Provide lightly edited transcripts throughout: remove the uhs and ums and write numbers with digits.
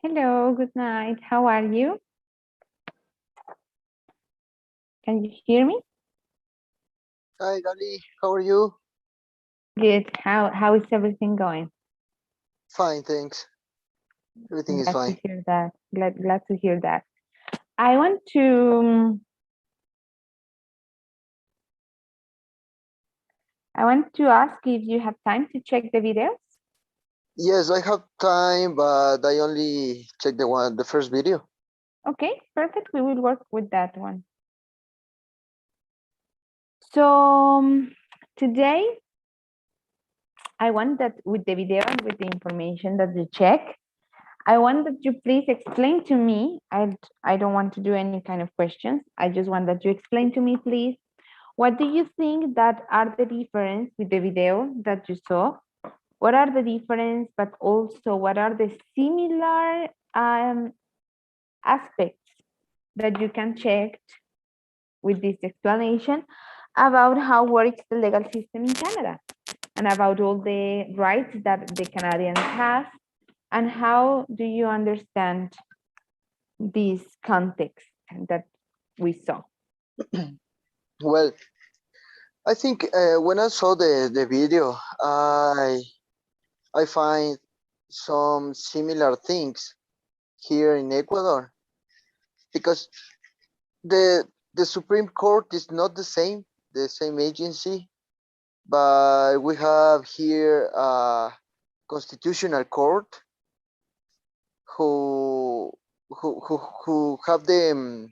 Hello, good night. How are you? Can you hear me? Hi, Gali. How are you? Good. How is everything going? Fine, thanks. Everything is Glad to fine. hear that. Glad to hear that. I want to I want to ask if you have time to check the videos. Yes, I have time, but I only checked the first video. Okay, perfect. We will work with that one. So today I want that with the video and with the information that you check, I want that you please explain to me. I don't want to do any kind of questions. I just want that you explain to me, please. What do you think that are the difference with the video that you saw? What are the difference, but also what are the similar aspects that you can check with this explanation about how works the legal system in Canada and about all the rights that the Canadians have and how do you understand this context that we saw? Well, I think when I saw the video, I find some similar things here in Ecuador because the the Supreme Court is not the same agency, but we have here a constitutional court who who have the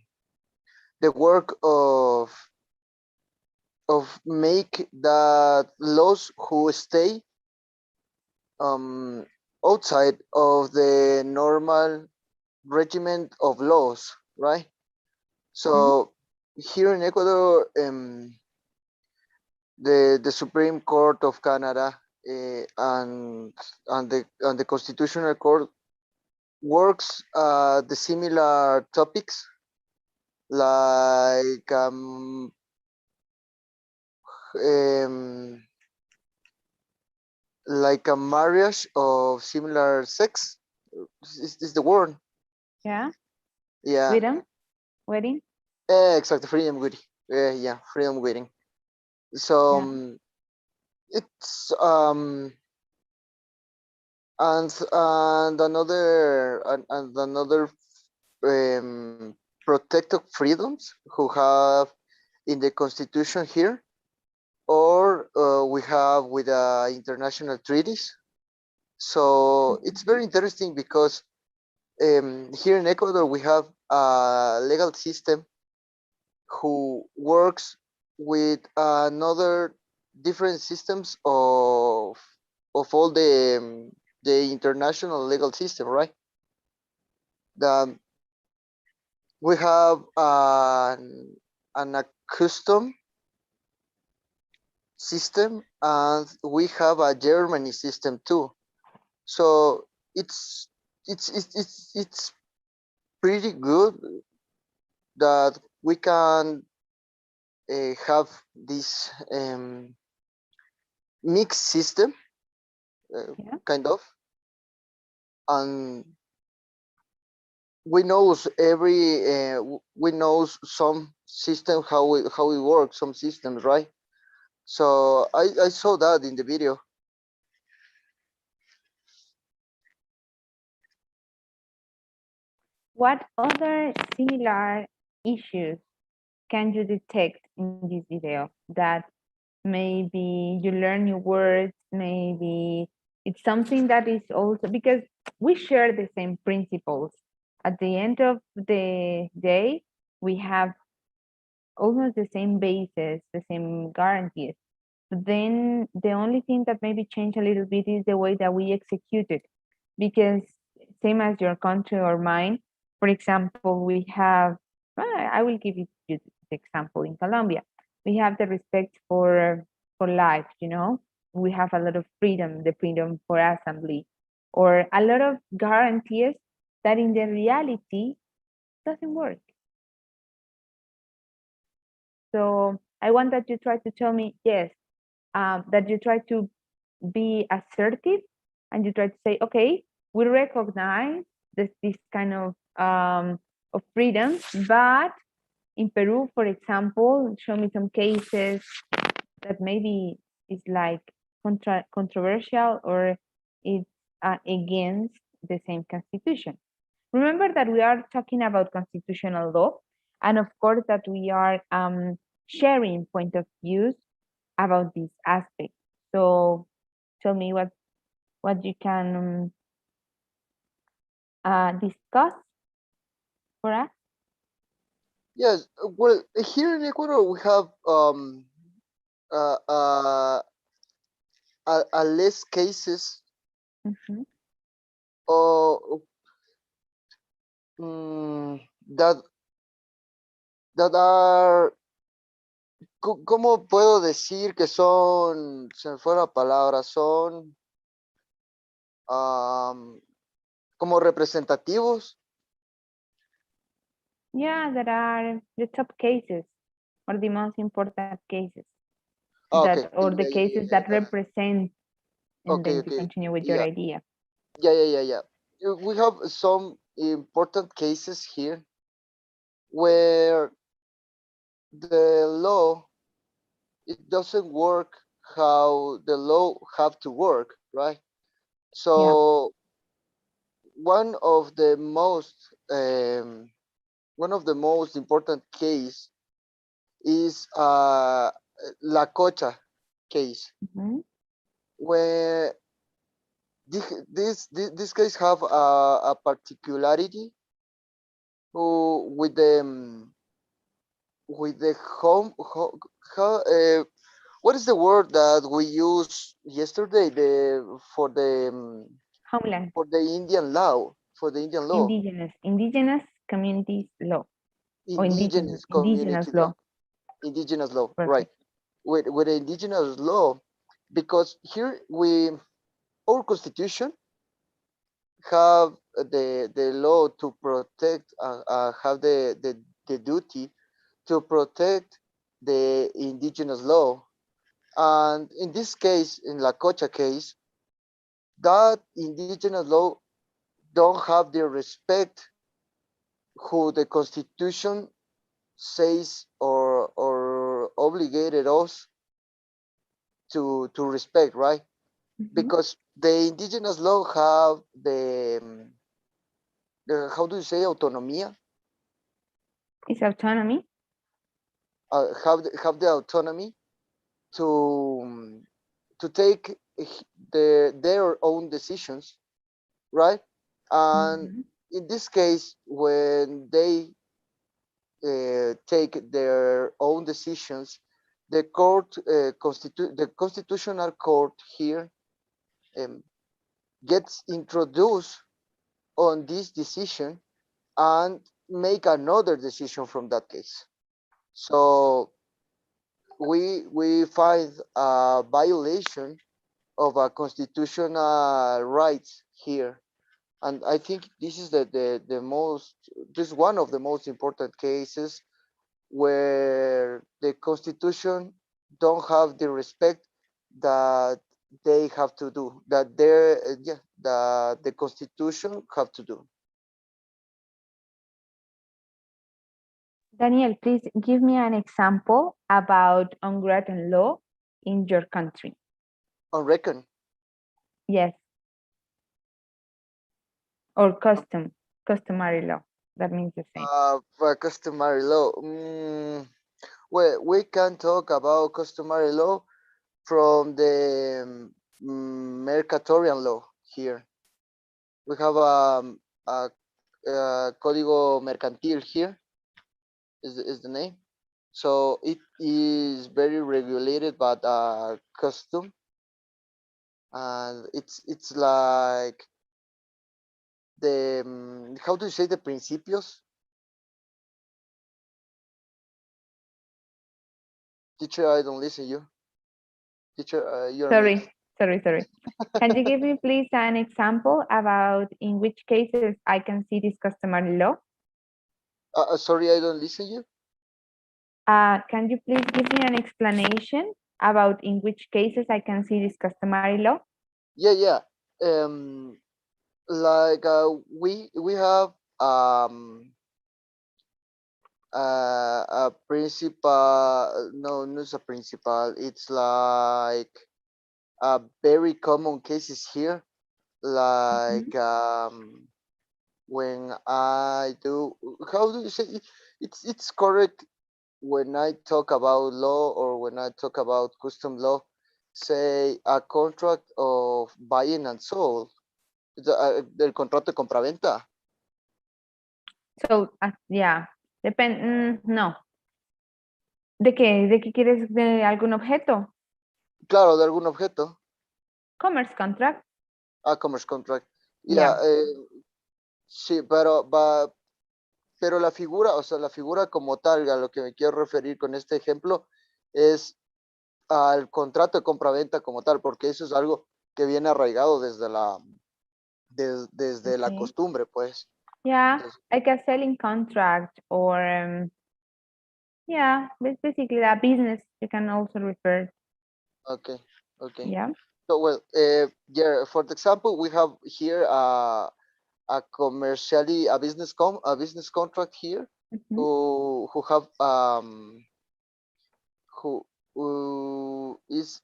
work of make that laws who stay um, outside of the normal regiment of laws, right? Mhm. So here in Ecuador, the Supreme Court of Canada and the Constitutional Court works the similar topics like um, like a marriage of similar sex. Is the word? Yeah, Yeah, wedding, wedding. exactly. Freedom wedding. Yeah, freedom wedding. So Yeah. it's and another protected freedoms who have in the constitution here, or we have with international treaties. So it's very interesting because here in Ecuador, we have a legal system who works with another different systems of all the international legal system, right? The, we have an a custom system, and we have a Germany system too. So it's it's pretty good that we can have this mixed system, Yeah. kind of, and we knows we knows some system how it works, some systems, right? So I saw that in the video. What other similar issues can you detect in this video that maybe you learn new words, maybe it's something that is also because we share the same principles. At the end of the day, we have almost the same basis, the same guarantees. But then the only thing that maybe change a little bit is the way that we execute it. Because same as your country or mine, for example, we have, I will give you the example in Colombia. We have the respect for life, you know. We have a lot of freedom, the freedom for assembly, or a lot of guarantees that in the reality doesn't work. So I want that you try to tell me, yes, that you try to be assertive and you try to say, okay, we recognize this kind of freedom. But in Peru, for example, show me some cases that maybe is like controversial or it's against the same constitution. Remember that we are talking about constitutional law, and of course that we are sharing point of views about this aspect. So tell me what you can discuss for us. Yes, well, here in Ecuador we have uh, uh, a less cases Mhm. of mm, that that are, ¿cómo puedo decir que son, se me fue la palabra, son am, como representativos? Yeah, that are the top cases or the most important cases Ah, that okay, or the yeah, yeah, cases that represent, and okay, then to okay, continue with your yeah, idea. yeah. We have some important cases here where the law, it doesn't work how the law have to work, right? Yeah. So one of the most one of the most important case is La Cocha case, Mhm. where this case have a particularity with the home what is the word that we used yesterday, the Homeland. for the Indian law, for the Indian law, Indigenous communities law or indigenous indigenous community law, law. indigenous law, right? Perfect. With the indigenous law, because here we, our constitution have the law to protect, have the duty to protect the indigenous law. And in this case, in La Cocha case, that indigenous law don't have the respect who the constitution says or obligated us to respect, right? Mhm. Because the indigenous law have the how do you say autonomia, It's autonomy. have the autonomy to take their own decisions, right? And Mhm. in this case, when they take their own decisions, the court, the constitutional court here um, gets introduced on this decision and make another decision from that case. So we find a violation of a constitutional rights here. And I think this is the most, this is one of the most important cases where the constitution don't have the respect that they have to do, that they're yeah, the constitution have to do. Daniel, please give me an example about unwritten law in your country. On reckon, Yes, or customary law. That means the same. for customary law, well, we can talk about customary law from the mercatorial law here. We have a código mercantil here, is the name. So it is very regulated by custom, and it's like the how do you say the principios? Teacher, I don't listen you. Teacher, you're mute. Sorry. Can you give me please an example about in which cases I can see this customary law? Sorry, I don't listen you. Can you please give me an explanation about in which cases I can see this customary law? Yeah. Um, Like we have um a principal. No, not a principal. It's like very common cases here. Mhm. Like when I do, how do you say it? It's correct when I talk about law or when I talk about custom law. Say a contract of buying and sold. Del contrato de compraventa. So, yeah, depend, no. ¿De qué? ¿De qué quieres? ¿De algún objeto? Claro, de algún objeto. Commerce contract. Commerce contract. Yeah, Yeah. sí, pero la figura, o sea, la figura como tal, a lo que me quiero referir con este ejemplo, es al contrato de compraventa como tal, porque eso es algo que viene arraigado desde la Okay. costumbre, pues. Yeah, Entonces, like a selling contract or yeah, basically a business you can also refer. okay, okay. Yeah. So, well, yeah, for the example, we have here a commercially a business contract here Mhm. who have who is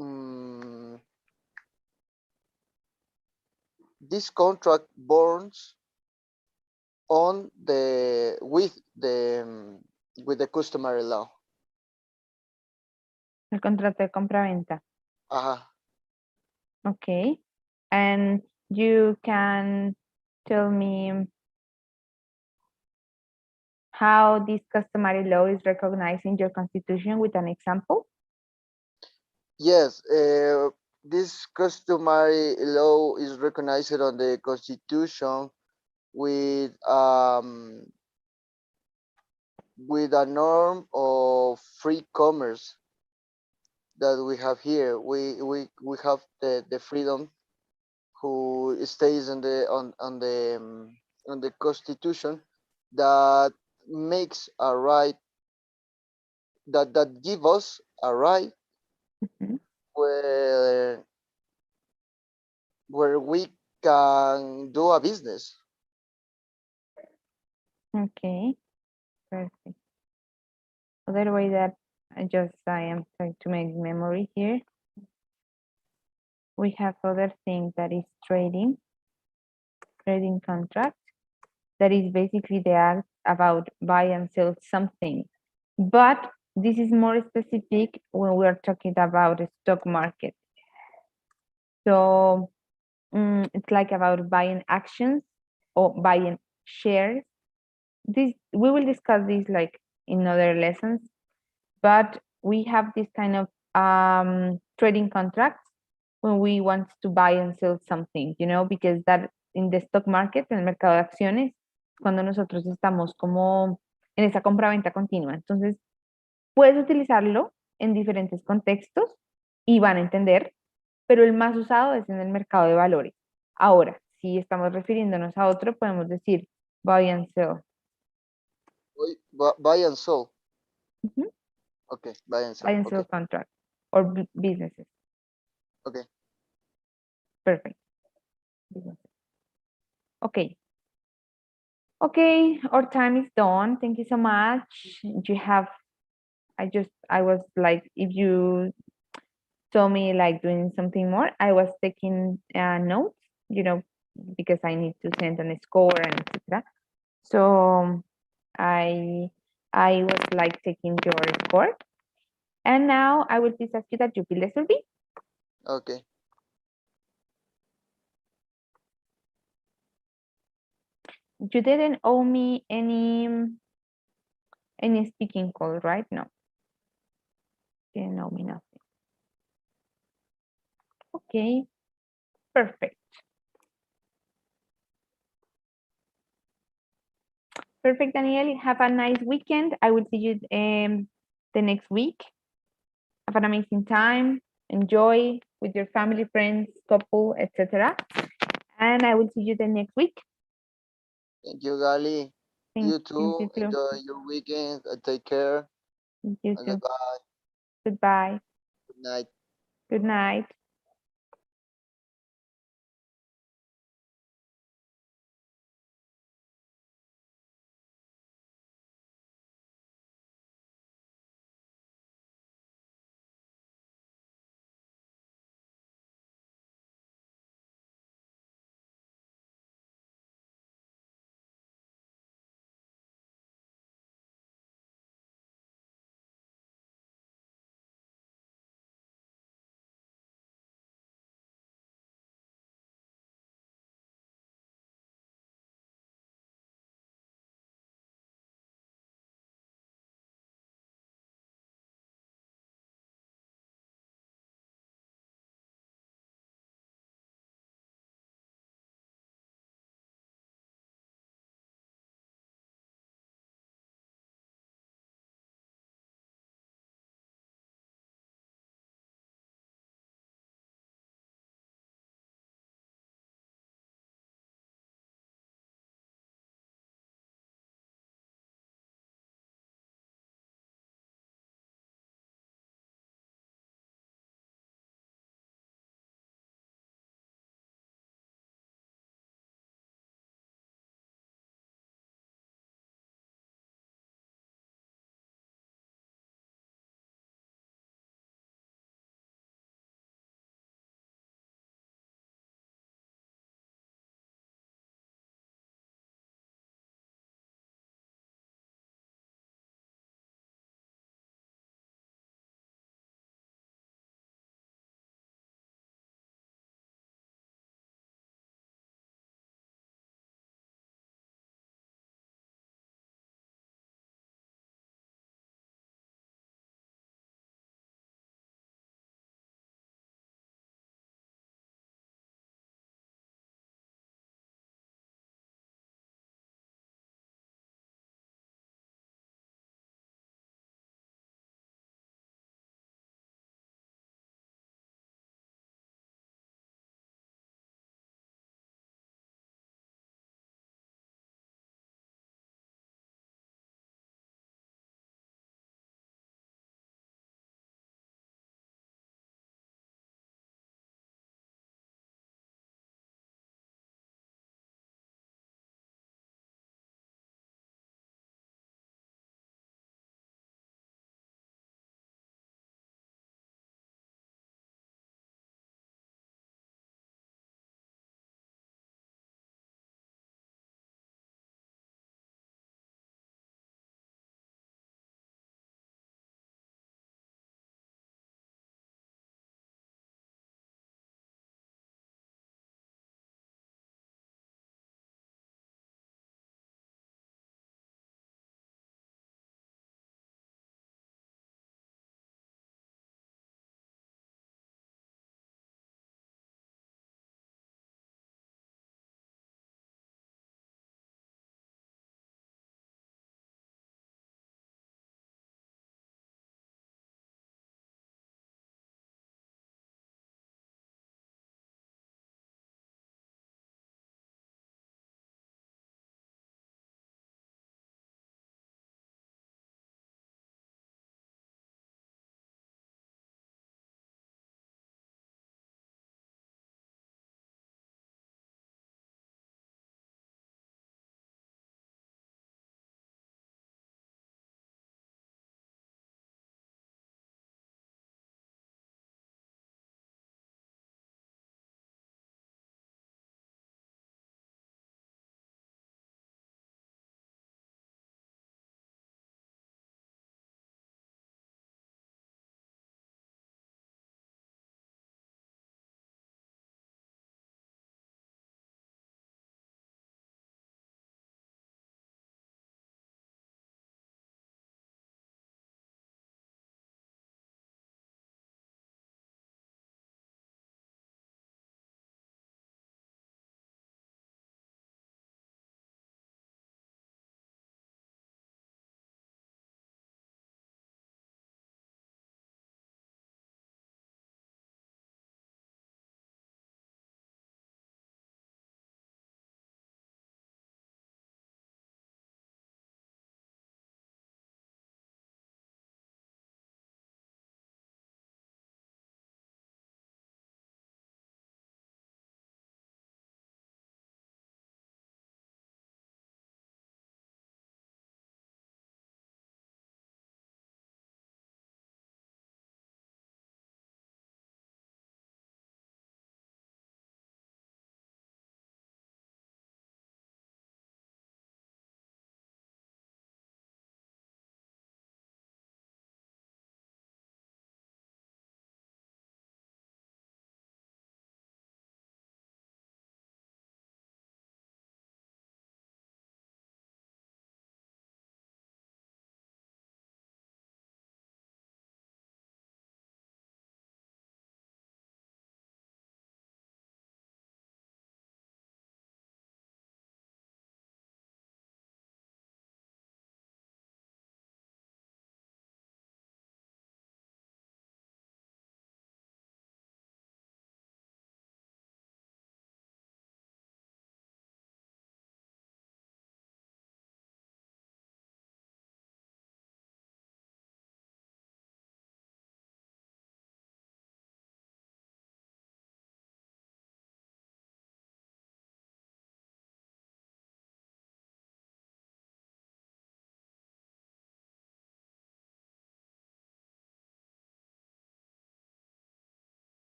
mm, this contract burns on the with the customary law. El contrato de compra-venta. Ajá. Okay. And you can tell me how this customary law is recognized in your constitution with an example? Yes, this customary law is recognized on the Constitution with with a norm of free commerce that we have here. We have the freedom who stays on the Constitution that makes a right that give us a right Mhm. where where we can do a business. Okay, perfect. Other way that I am trying to make memory here. We have other thing that is trading contract. That is basically the act about buy and sell something. But this is more specific when we are talking about the stock market. So it's like about buying actions or buying shares. This we will discuss this like in other lessons, but we have this kind of trading contracts when we want to buy and sell something, because that in the stock market, en el mercado de acciones, cuando nosotros estamos como en esa compra-venta continua. Entonces, puedes utilizarlo en diferentes contextos y van a entender, pero el más usado es en el mercado de valores. Ahora, si estamos refiriéndonos a otro, podemos decir buy and sell. Buy and sell. Ujú. Okay, buy and Buy sell. and sell Okay, contract or businesses. okay. Perfect. Businesses. Okay. Okay, our time is done. Thank you so much. You have, I was like, if you told me like doing something more, I was taking notes, you know, because I need to send on a score and etc. So I I was like taking your score, and now I will please ask you that you fill the survey. Okay. You didn't owe me any speaking call, right? No, didn't owe me nothing. Okay, perfect. Perfect, Daniel. Have a nice weekend. I will see you the next week. Have an amazing time. Enjoy with your family, friends, couple, etc. And I will see you the next week. Thank you, Gali. You Thank you too. too. Enjoy your weekend. Take care. Thank you And too. goodbye. Goodbye. Good night. Good night.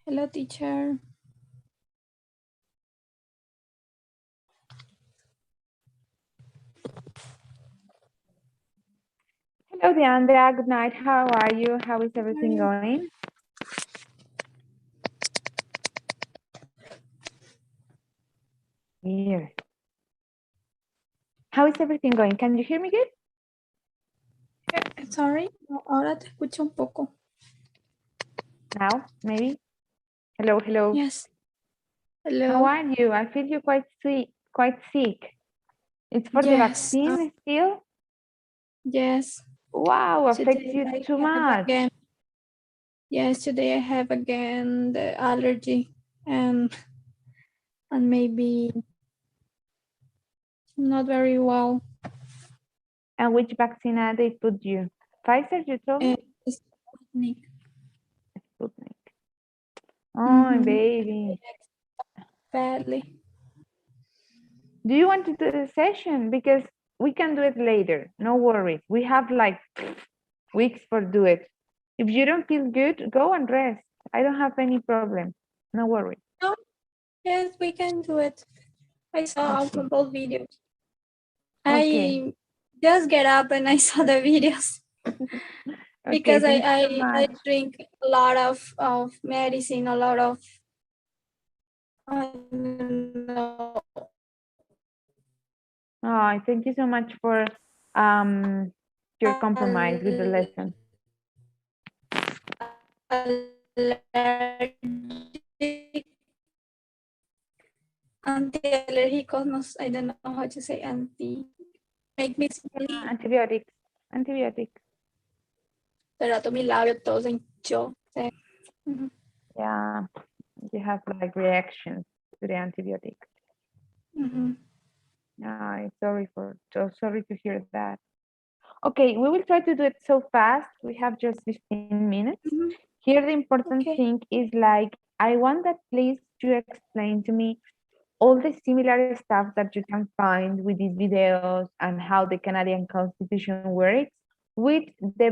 Hello, teacher. Hello, Deandra. Good night. How are you? How is everything going? Here. How is everything going? Can you hear me good? Sorry, ahora te escucho un poco. Now, maybe? Hello, hello. Yes. How Hello. are you? I feel you quite sick. Quite sick. It's for the Yes. vaccine still? Yes. Wow, affects Today you I too have much. again. Yes, today I have again the allergy and maybe not very well. And which vaccine they put you? Pfizer, you told me? Sputnik. Sputnik. Oh, baby. Badly. Do you want to do the session? Because we can do it later. No worries. We have like weeks for do it. If you don't feel good, go and rest. I don't have any problem. No worries. No. Yes, we can do it. I saw Okay. both videos. Okay. I just get up and I saw the videos. Okay. Because Thank you so I much. drink a lot of medicine, a lot of I don't know, Oh, thank you so much for your compromise with the lesson. allergic, anti-allergicos, no, I don't know how to say make me sleep. Antibiotics. Antibiotics. De rato mi labio todo se hinchó. Yeah. You have like reactions to the antibiotics. So sorry to hear that. Okay, we will try to do it so fast. We have just 15 minutes. Here, the important Okay. thing is like, I want that please you explain to me all the similar stuff that you can find with these videos and how the Canadian Constitution works with the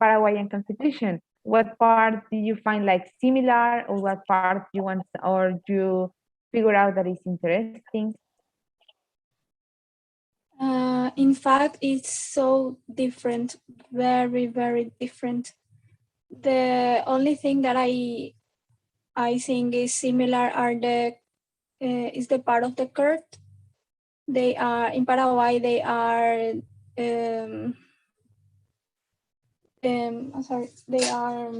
Paraguayan Constitution. What part do you find like similar, or what part you want, or you figure out that is interesting? In fact, it's so different, very, very different. The only thing that I think is similar are is the part of the court. They are in Paraguay. They are I'm sorry. They are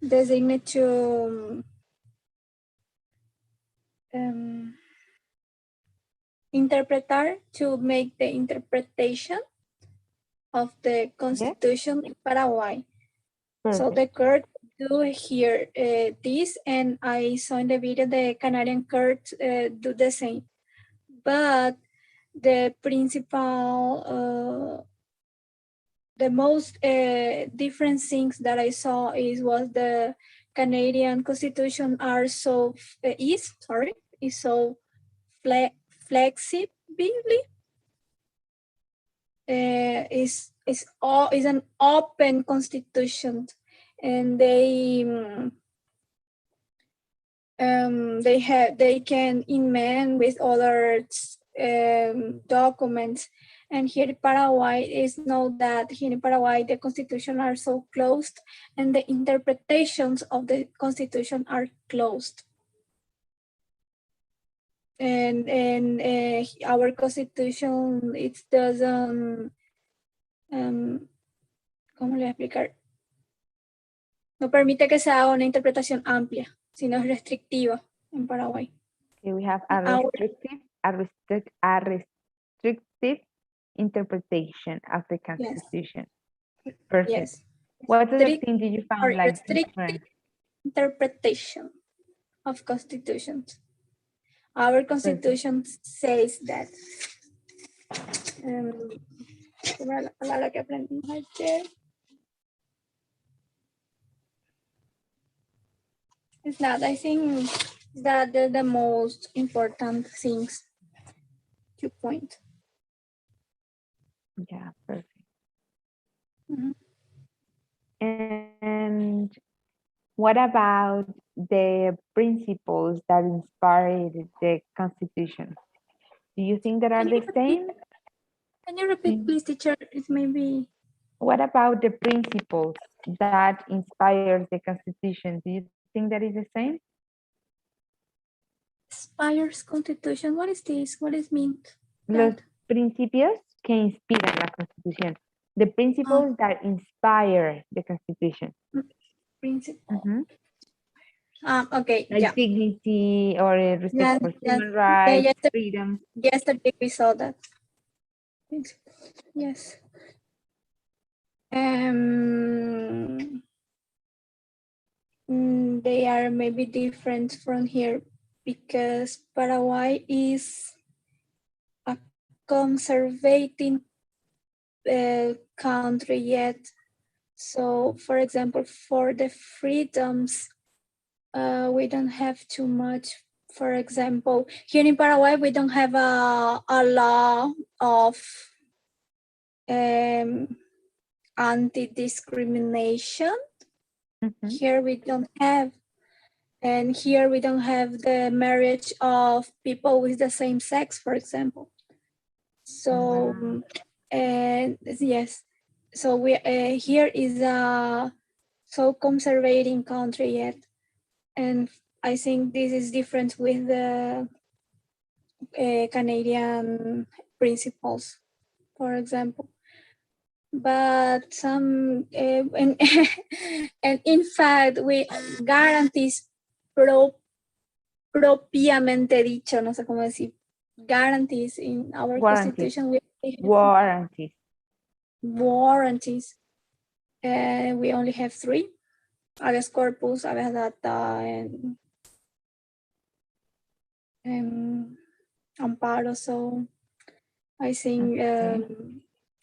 designated to interpretar, to make the interpretation of the Yes, constitution in Paraguay. So perfect. the court do here this, and I saw in the video the Canadian court do the same. But the principal, the most different things that I saw was the Canadian Constitution are so is so flexibly. Is an open constitution, and they can amend with other documents. And here in Paraguay is know that here in Paraguay the constitution are so closed, and the interpretations of the constitution are closed. And our constitution, it doesn't ¿cómo le voy a explicar? No permite que se haga una interpretación amplia, sino es restrictiva en Paraguay. Okay, we have a Our, restrictive interpretation of the yes, Constitution. Perfect. yes. What other thing did you find like Restrictive different? interpretation of constitutions. Our constitution says that. La palabra que aprendimos ayer. It's not, I think that they're the most important things to point. Yeah, perfect. Mm-hmm. And What about the principles that inspired the Constitution? Do you think that are Can you the same? Can you repeat, please, teacher? It may be What about the principles that inspires the Constitution? Do you think that is the same? Spires Constitution. What is this? What is mean? Los That? principios que inspiran la Constitución. The principles that inspire the Constitution. Principle. Mhm. Okay, Like yeah. dignity or respect Yes, for yes. human Yeah, rights, freedom. yesterday we saw that. Yes. They are maybe different from here because Paraguay is a conservating country yet. So, for example, for the freedoms, we don't have too much. For example, here in Paraguay, we don't have a law of anti-discrimination. Mhm. Here we don't have, and here we don't have the marriage of people with the same sex, for example. So, and yes, so we here is a so conservating country yet, and I think this is different with the Canadian principles, for example. But some and, and in fact we guarantees propiamente dicho, no sé cómo decir, guarantees in our Warranties. constitution. We Warranties. warranties. We only have three: habeas corpus, habeas data, and amparo. So I think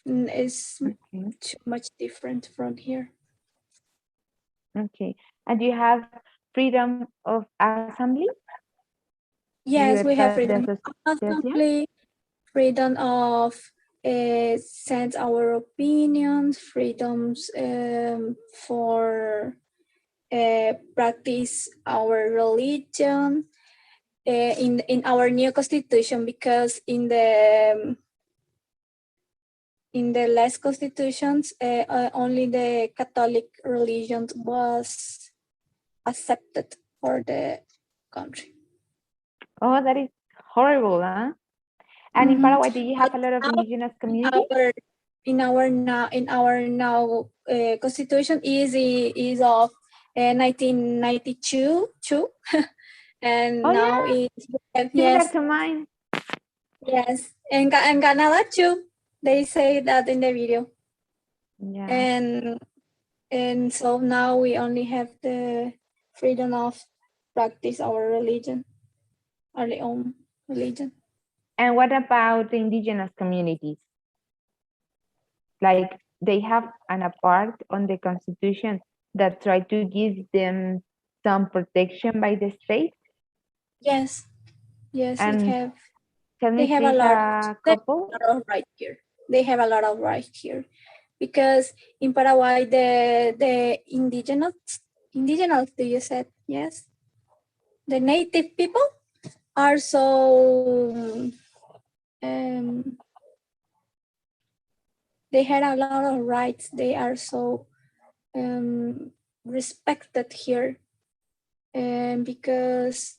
it's Okay. too much different from here. Okay. And do you have freedom of assembly? Yes, we have Libertad de freedom of asociación? assembly, freedom of send our opinions, freedoms for practice our religion in our new constitution, because in the last constitutions only the Catholic religion was accepted for the country. Oh, that is horrible, huh? And in Paraguay, do you have a lot of indigenous communities? In our now constitution is of 1992 too. And Oh, now yeah, it's similar yes, to mine. yes, and Canada too. They say that in the video, Yeah. and so now we only have the freedom of practice our religion, our own religion. And what about the indigenous communities? Like they have a part on the constitution that try to give them some protection by the state. Yes, yes, it And have. tell They me have a please lot. a They have couple. a lot of right here. They have a lot of right here, because in Paraguay the indigenous, do you said yes? The native people are so they had a lot of rights. They are so respected here, because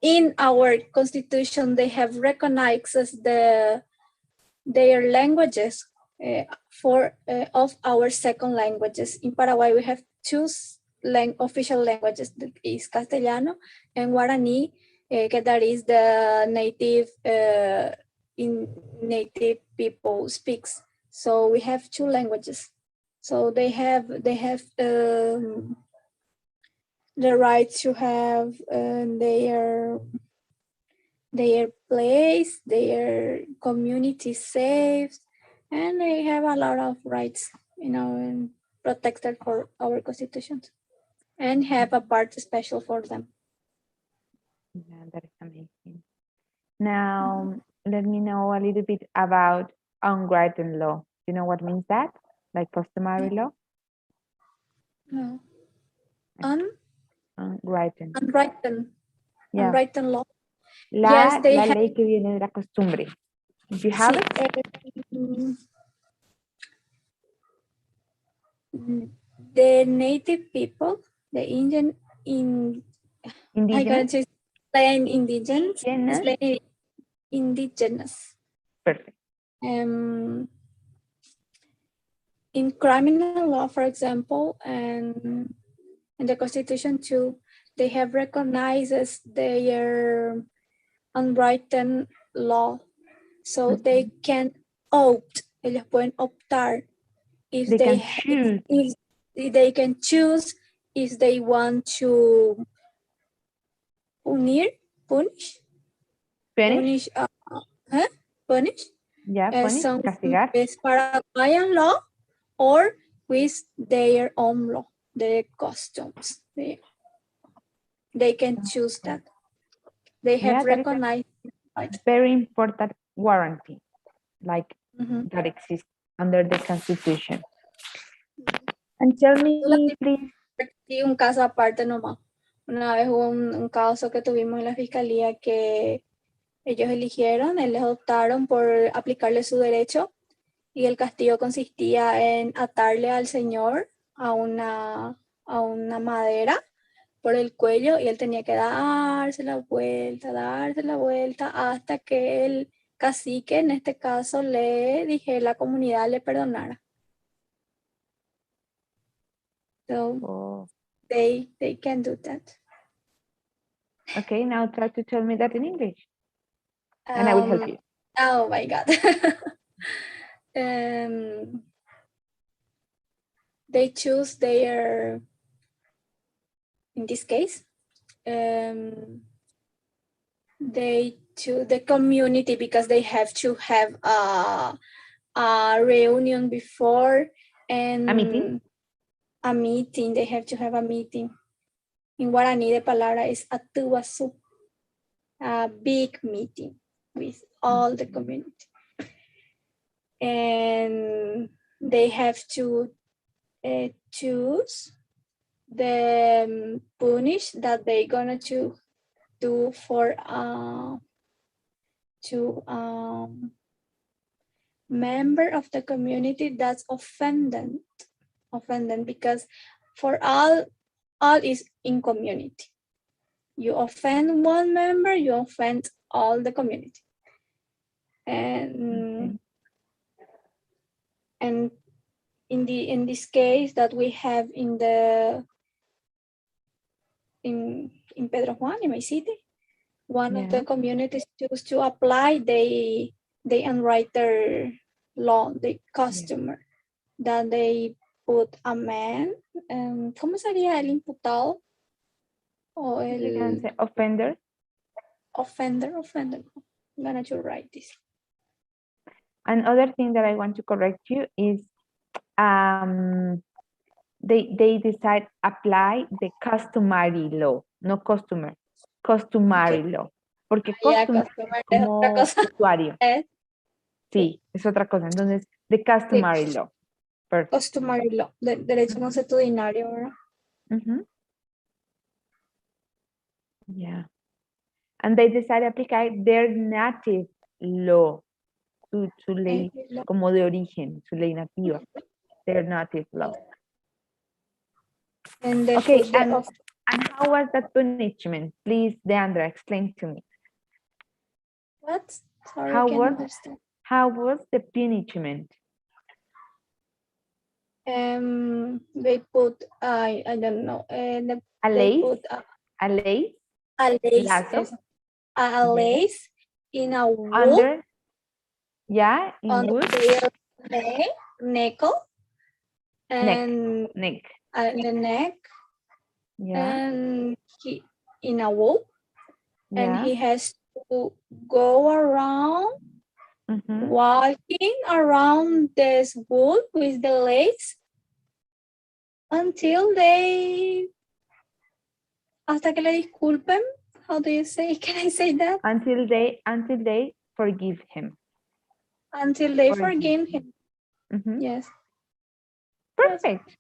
in our constitution they have recognized as their languages for of our second languages. In Paraguay, we have two official languages, that is Castellano and Guarani, that is the native people speaks. So we have two languages. So they have the right to have their place, their community safe, and they have a lot of rights, and protected for our constitution, and have a part special for them. Yeah, that is amazing. Now, let me know a little bit about unwritten law. You know what means that? Like customary law? No. Unwritten. unwritten, Yeah. unwritten law. Yes, they La have. ley que viene de la costumbre. Do you have Sí, it? the native people, the Indian I Indigenous? gotta just explain indigenous. Indigenous? Explain indigenous. Perfect. In criminal law, for example, and in the Constitution too, they have recognized their unwritten law, so they can opt. Ellos pueden optar if They they can choose. if they can choose if they want to punish Punish? punish punish Yeah, punish, some castigar. with Paraguayan law or with their own law, their customs. They can choose that. They have Yeah, that is recognized a very important warranty, like Mhm. that exists under the Constitution. And tell me, please. Sí, un caso aparte nomás. Una vez hubo un caso que tuvimos en la fiscalía que ellos les optaron por aplicarle su derecho y el castigo consistía en atarle al señor a una madera por el cuello y él tenía que darse la vuelta hasta que el cacique, en este caso, la comunidad le perdonara. So they can do that. Okay, now try to tell me that in English. And I will help you. Oh my God. They choose in this case, they choose the community because they have to have a reunion before and A meeting? A meeting. They have to have a meeting. In Guarani, the palabra is atuasu, a big meeting with all the community. And they have to choose the punish that they're gonna to do for member of the community that's offended because for all is in community. You offend one member, you offend all the community. And in this case that we have in Pedro Juan, in my city, one of the communities choose to apply they unwrite their law, the customer, that they put a man, ¿cómo sería el imputado? O You can el say offender. offender. I'm gonna to write this. Another thing that I want to correct you is they decide apply the customary law, no customer, customary law. Porque customer es como usuario. Sí, es otra cosa. Entonces, the customary law. Perfect. Customary law, derecho consuetudinario, ¿verdad? Yeah. And they decide apply their native law, su ley como de origen, su ley nativa, their native law. And okay, and how was that punishment? Please, Deandra, explain to me. What? Sorry, I can't understand. How was the punishment? They put, I don't know. A lace? A lace? A lace. Lazo? A lace in a wood. Under? Yeah, in on wood. Their neck. And neck. The neck. Yeah. And he in a wool. Yeah. And he has to go around walking around this wool with the legs until hasta que le disculpen. How do you say? Can I say that? Until they forgive him. Until they forgive him. Mm-hmm. Yes. Perfect.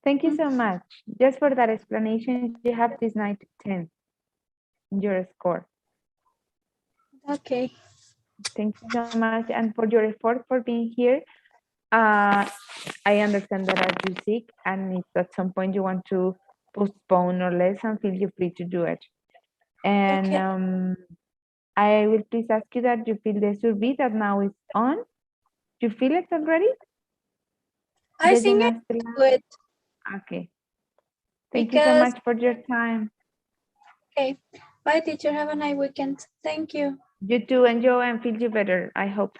Thank you so much. Just for that explanation, you have this 9 to 10 in your score. Okay. Thank you so much. And for your effort for being here. I understand that are you sick and if at some point you want to postpone or lesson, feel you free to do it. And Okay. I will please ask you that you fill the survey that now is on. You feel it already? I Ya think I llenaste la- do it Okay. Thank you so because, much for your time. okay. Bye, teacher. Have a nice weekend. Thank you. You too enjoy and feel you better, I hope.